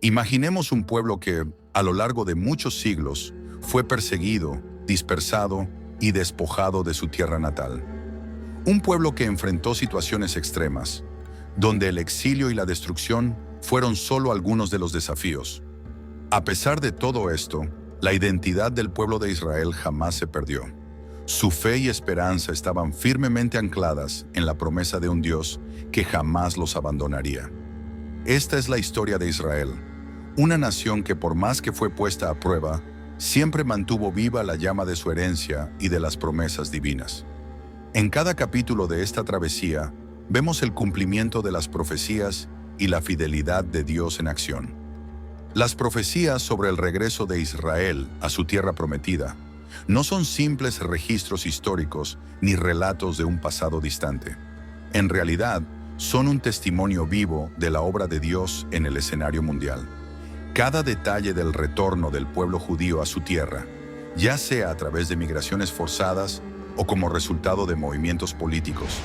Imaginemos un pueblo que, a lo largo de muchos siglos, fue perseguido, dispersado y despojado de su tierra natal. Un pueblo que enfrentó situaciones extremas, donde el exilio y la destrucción fueron solo algunos de los desafíos. A pesar de todo esto, la identidad del pueblo de Israel jamás se perdió. Su fe y esperanza estaban firmemente ancladas en la promesa de un Dios que jamás los abandonaría. Esta es la historia de Israel, una nación que por más que fue puesta a prueba, siempre mantuvo viva la llama de su herencia y de las promesas divinas. En cada capítulo de esta travesía, vemos el cumplimiento de las profecías y la fidelidad de Dios en acción. Las profecías sobre el regreso de Israel a su tierra prometida no son simples registros históricos ni relatos de un pasado distante. En realidad, son un testimonio vivo de la obra de Dios en el escenario mundial. Cada detalle del retorno del pueblo judío a su tierra, ya sea a través de migraciones forzadas o como resultado de movimientos políticos,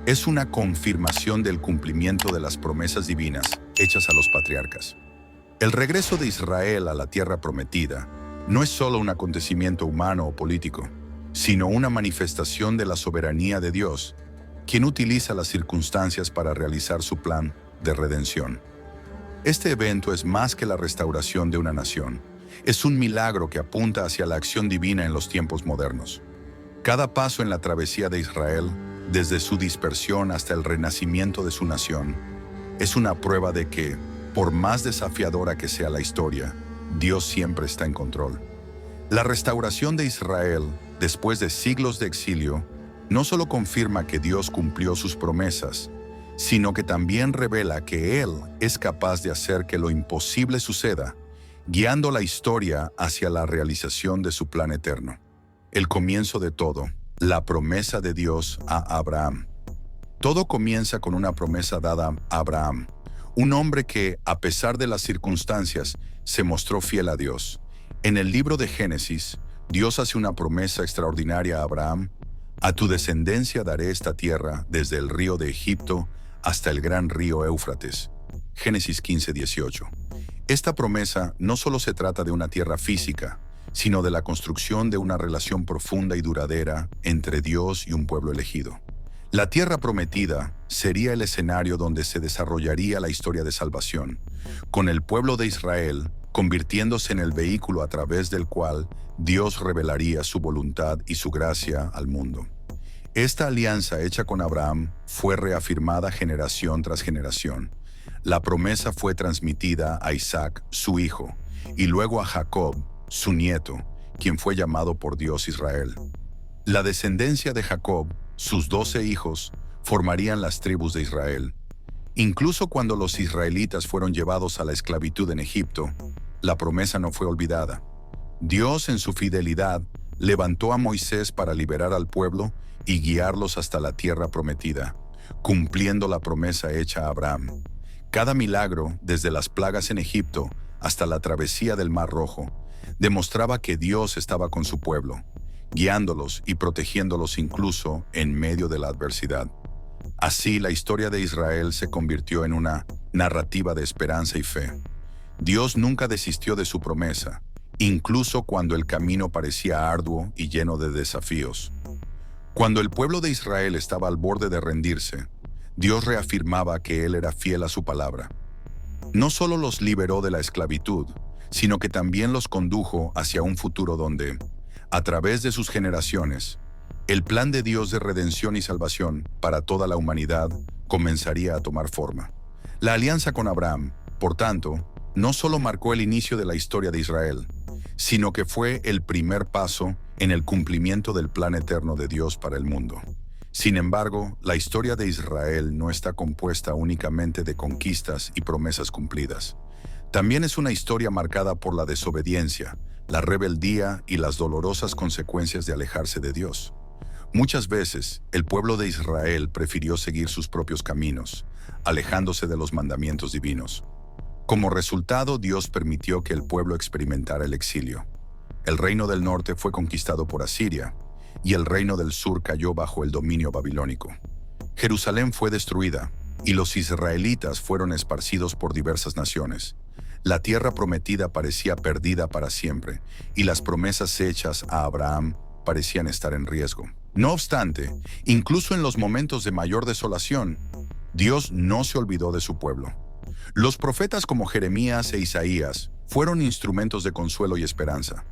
es una confirmación del cumplimiento de las promesas divinas hechas a los patriarcas. El regreso de Israel a la tierra prometida no es solo un acontecimiento humano o político, sino una manifestación de la soberanía de Dios, quien utiliza las circunstancias para realizar su plan de redención. Este evento es más que la restauración de una nación. Es un milagro que apunta hacia la acción divina en los tiempos modernos. Cada paso en la travesía de Israel, desde su dispersión hasta el renacimiento de su nación, es una prueba de que, por más desafiadora que sea la historia, Dios siempre está en control. La restauración de Israel, después de siglos de exilio, no solo confirma que Dios cumplió sus promesas, sino que también revela que Él es capaz de hacer que lo imposible suceda, guiando la historia hacia la realización de su plan eterno. El comienzo de todo, la promesa de Dios a Abraham. Todo comienza con una promesa dada a Abraham, un hombre que, a pesar de las circunstancias, se mostró fiel a Dios. En el libro de Génesis, Dios hace una promesa extraordinaria a Abraham: a tu descendencia daré esta tierra desde el río de Egipto hasta el gran río Éufrates. Génesis 15:18. Esta promesa no solo se trata de una tierra física, sino de la construcción de una relación profunda y duradera entre Dios y un pueblo elegido. La tierra prometida sería el escenario donde se desarrollaría la historia de salvación, con el pueblo de Israel convirtiéndose en el vehículo a través del cual Dios revelaría su voluntad y su gracia al mundo. Esta alianza hecha con Abraham fue reafirmada generación tras generación. La promesa fue transmitida a Isaac, su hijo, y luego a Jacob, su nieto, quien fue llamado por Dios Israel. La descendencia de Jacob, sus 12 hijos, formarían las tribus de Israel. Incluso cuando los israelitas fueron llevados a la esclavitud en Egipto, la promesa no fue olvidada. Dios, en su fidelidad, levantó a Moisés para liberar al pueblo y guiarlos hasta la tierra prometida, cumpliendo la promesa hecha a Abraham. Cada milagro, desde las plagas en Egipto hasta la travesía del Mar Rojo, demostraba que Dios estaba con su pueblo, guiándolos y protegiéndolos incluso en medio de la adversidad. Así, la historia de Israel se convirtió en una narrativa de esperanza y fe. Dios nunca desistió de su promesa, incluso cuando el camino parecía arduo y lleno de desafíos. Cuando el pueblo de Israel estaba al borde de rendirse, Dios reafirmaba que Él era fiel a su palabra. No solo los liberó de la esclavitud, sino que también los condujo hacia un futuro donde, a través de sus generaciones, el plan de Dios de redención y salvación para toda la humanidad comenzaría a tomar forma. La alianza con Abraham, por tanto, no solo marcó el inicio de la historia de Israel, sino que fue el primer paso en el cumplimiento del plan eterno de Dios para el mundo. Sin embargo, la historia de Israel no está compuesta únicamente de conquistas y promesas cumplidas. También es una historia marcada por la desobediencia, la rebeldía y las dolorosas consecuencias de alejarse de Dios. Muchas veces, el pueblo de Israel prefirió seguir sus propios caminos, alejándose de los mandamientos divinos. Como resultado, Dios permitió que el pueblo experimentara el exilio. El reino del norte fue conquistado por Asiria, y el reino del sur cayó bajo el dominio babilónico. Jerusalén fue destruida, y los israelitas fueron esparcidos por diversas naciones. La tierra prometida parecía perdida para siempre, y las promesas hechas a Abraham parecían estar en riesgo. No obstante, incluso en los momentos de mayor desolación, Dios no se olvidó de su pueblo. Los profetas como Jeremías e Isaías fueron instrumentos de consuelo y esperanza.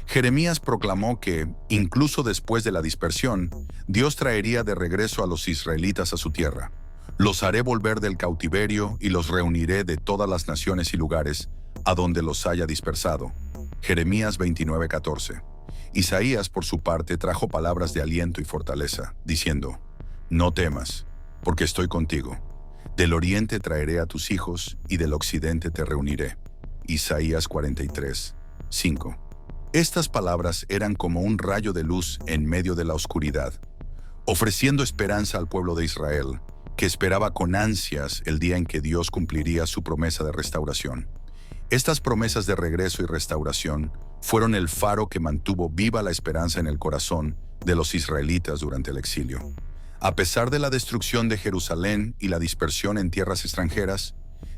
Jeremías proclamó que, incluso después de la dispersión, Dios traería de regreso a los israelitas a su tierra. Los haré volver del cautiverio y los reuniré de todas las naciones y lugares a donde los haya dispersado. Jeremías 29:14. Isaías, por su parte, trajo palabras de aliento y fortaleza, diciendo: No temas, porque estoy contigo. Del oriente traeré a tus hijos y del occidente te reuniré. Isaías 43:5. Estas palabras eran como un rayo de luz en medio de la oscuridad, ofreciendo esperanza al pueblo de Israel, que esperaba con ansias el día en que Dios cumpliría su promesa de restauración. Estas promesas de regreso y restauración fueron el faro que mantuvo viva la esperanza en el corazón de los israelitas durante el exilio. A pesar de la destrucción de Jerusalén y la dispersión en tierras extranjeras,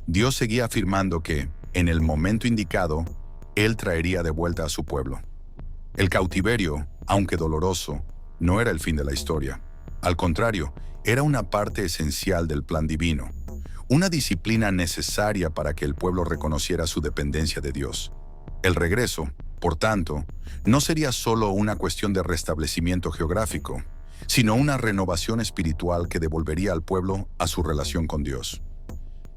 Dios seguía afirmando que, en el momento indicado, Él traería de vuelta a su pueblo. El cautiverio, aunque doloroso, no era el fin de la historia. Al contrario, era una parte esencial del plan divino, una disciplina necesaria para que el pueblo reconociera su dependencia de Dios. El regreso, por tanto, no sería solo una cuestión de restablecimiento geográfico, sino una renovación espiritual que devolvería al pueblo a su relación con Dios.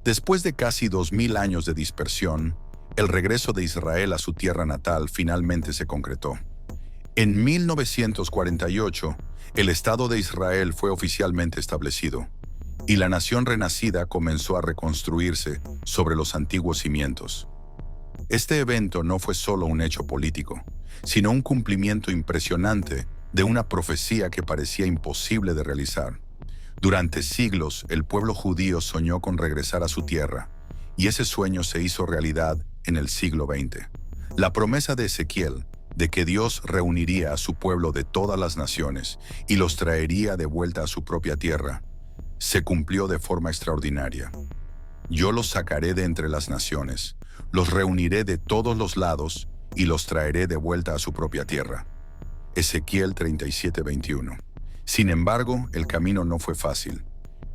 Después de casi 2000 años de dispersión, el regreso de Israel a su tierra natal finalmente se concretó. En 1948, el Estado de Israel fue oficialmente establecido, y la nación renacida comenzó a reconstruirse sobre los antiguos cimientos. Este evento no fue solo un hecho político, sino un cumplimiento impresionante de una profecía que parecía imposible de realizar. Durante siglos, el pueblo judío soñó con regresar a su tierra, y ese sueño se hizo realidad en el siglo XX. La promesa de Ezequiel, de que Dios reuniría a su pueblo de todas las naciones y los traería de vuelta a su propia tierra, se cumplió de forma extraordinaria. Yo los sacaré de entre las naciones, los reuniré de todos los lados y los traeré de vuelta a su propia tierra. Ezequiel 37:21. Sin embargo, el camino no fue fácil.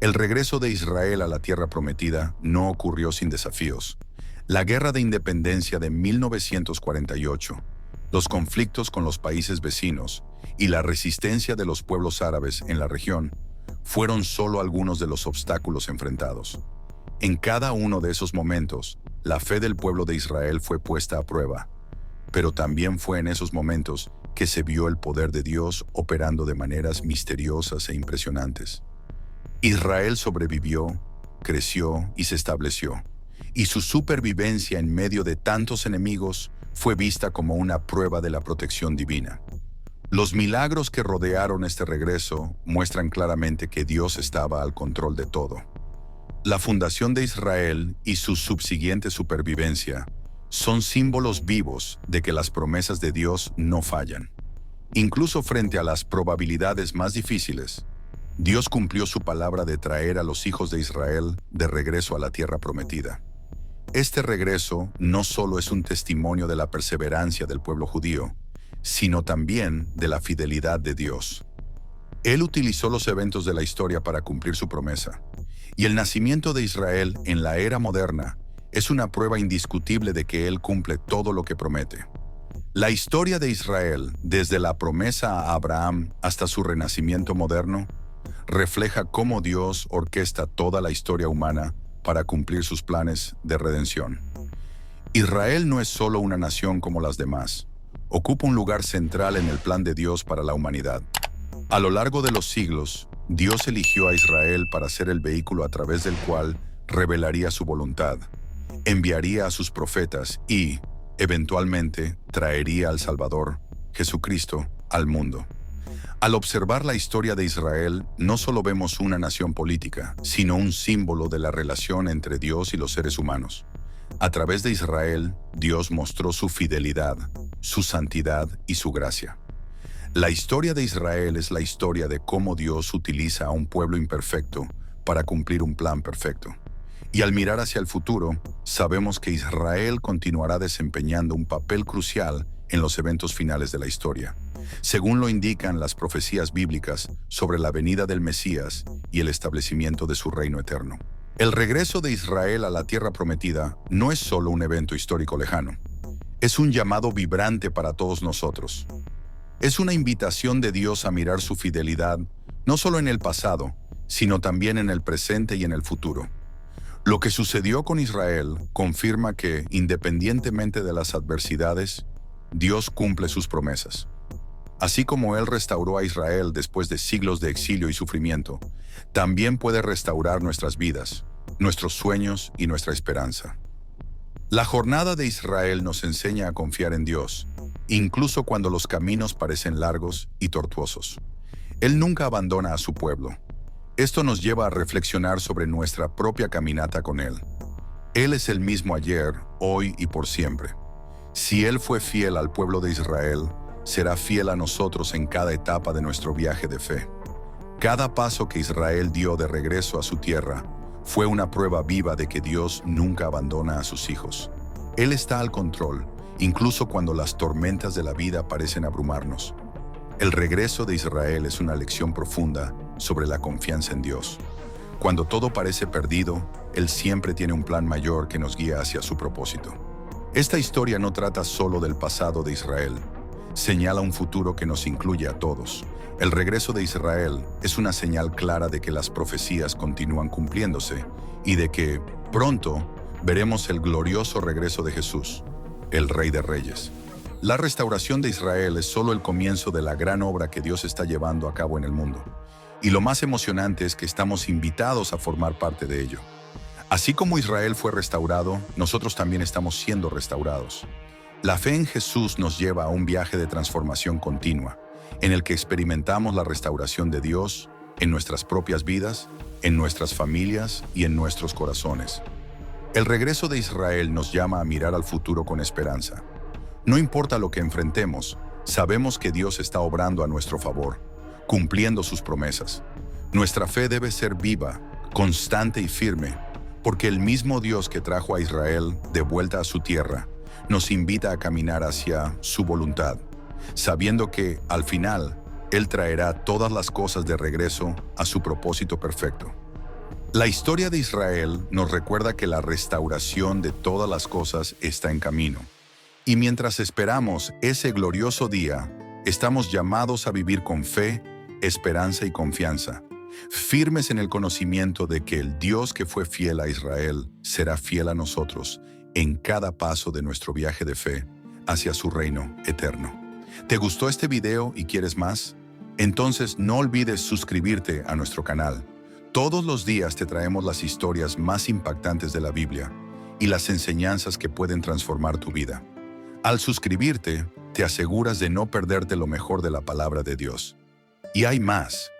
El regreso de Israel a la tierra prometida no ocurrió sin desafíos. La guerra de independencia de 1948, los conflictos con los países vecinos y la resistencia de los pueblos árabes en la región fueron solo algunos de los obstáculos enfrentados. En cada uno de esos momentos, la fe del pueblo de Israel fue puesta a prueba, pero también fue en esos momentos que se vio el poder de Dios operando de maneras misteriosas e impresionantes. Israel sobrevivió, creció y se estableció, y su supervivencia en medio de tantos enemigos fue vista como una prueba de la protección divina. Los milagros que rodearon este regreso muestran claramente que Dios estaba al control de todo. La fundación de Israel y su subsiguiente supervivencia son símbolos vivos de que las promesas de Dios no fallan. Incluso frente a las probabilidades más difíciles, Dios cumplió su palabra de traer a los hijos de Israel de regreso a la tierra prometida. Este regreso no solo es un testimonio de la perseverancia del pueblo judío, sino también de la fidelidad de Dios. Él utilizó los eventos de la historia para cumplir su promesa, y el nacimiento de Israel en la era moderna es una prueba indiscutible de que Él cumple todo lo que promete. La historia de Israel, desde la promesa a Abraham hasta su renacimiento moderno, refleja cómo Dios orquesta toda la historia humana para cumplir sus planes de redención. Israel no es solo una nación como las demás, ocupa un lugar central en el plan de Dios para la humanidad. A lo largo de los siglos, Dios eligió a Israel para ser el vehículo a través del cual revelaría su voluntad, enviaría a sus profetas y, eventualmente, traería al Salvador, Jesucristo, al mundo. Al observar la historia de Israel, no solo vemos una nación política, sino un símbolo de la relación entre Dios y los seres humanos. A través de Israel, Dios mostró su fidelidad, su santidad y su gracia. La historia de Israel es la historia de cómo Dios utiliza a un pueblo imperfecto para cumplir un plan perfecto. Y al mirar hacia el futuro, sabemos que Israel continuará desempeñando un papel crucial en los eventos finales de la historia, según lo indican las profecías bíblicas sobre la venida del Mesías y el establecimiento de su reino eterno. El regreso de Israel a la tierra prometida no es solo un evento histórico lejano, es un llamado vibrante para todos nosotros. Es una invitación de Dios a mirar su fidelidad no solo en el pasado, sino también en el presente y en el futuro. Lo que sucedió con Israel confirma que, independientemente de las adversidades, Dios cumple sus promesas. Así como Él restauró a Israel después de siglos de exilio y sufrimiento, también puede restaurar nuestras vidas, nuestros sueños y nuestra esperanza. La jornada de Israel nos enseña a confiar en Dios, incluso cuando los caminos parecen largos y tortuosos. Él nunca abandona a su pueblo. Esto nos lleva a reflexionar sobre nuestra propia caminata con Él. Él es el mismo ayer, hoy y por siempre. Si Él fue fiel al pueblo de Israel, será fiel a nosotros en cada etapa de nuestro viaje de fe. Cada paso que Israel dio de regreso a su tierra fue una prueba viva de que Dios nunca abandona a sus hijos. Él está al control, incluso cuando las tormentas de la vida parecen abrumarnos. El regreso de Israel es una lección profunda sobre la confianza en Dios. Cuando todo parece perdido, Él siempre tiene un plan mayor que nos guía hacia su propósito. Esta historia no trata solo del pasado de Israel, señala un futuro que nos incluye a todos. El regreso de Israel es una señal clara de que las profecías continúan cumpliéndose y de que, pronto, veremos el glorioso regreso de Jesús, el Rey de Reyes. La restauración de Israel es solo el comienzo de la gran obra que Dios está llevando a cabo en el mundo. Y lo más emocionante es que estamos invitados a formar parte de ello. Así como Israel fue restaurado, nosotros también estamos siendo restaurados. La fe en Jesús nos lleva a un viaje de transformación continua, en el que experimentamos la restauración de Dios en nuestras propias vidas, en nuestras familias y en nuestros corazones. El regreso de Israel nos llama a mirar al futuro con esperanza. No importa lo que enfrentemos, sabemos que Dios está obrando a nuestro favor, cumpliendo sus promesas. Nuestra fe debe ser viva, constante y firme, porque el mismo Dios que trajo a Israel de vuelta a su tierra nos invita a caminar hacia su voluntad, sabiendo que, al final, Él traerá todas las cosas de regreso a su propósito perfecto. La historia de Israel nos recuerda que la restauración de todas las cosas está en camino. Y mientras esperamos ese glorioso día, estamos llamados a vivir con fe, esperanza y confianza, firmes en el conocimiento de que el Dios que fue fiel a Israel será fiel a nosotros en cada paso de nuestro viaje de fe hacia su reino eterno. ¿Te gustó este video y quieres más? Entonces no olvides suscribirte a nuestro canal. Todos los días te traemos las historias más impactantes de la Biblia y las enseñanzas que pueden transformar tu vida. Al suscribirte, te aseguras de no perderte lo mejor de la palabra de Dios. Y hay más.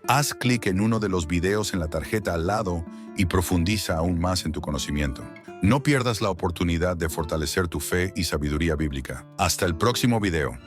Haz clic en uno de los videos en la tarjeta al lado y profundiza aún más en tu conocimiento. No pierdas la oportunidad de fortalecer tu fe y sabiduría bíblica. Hasta el próximo video.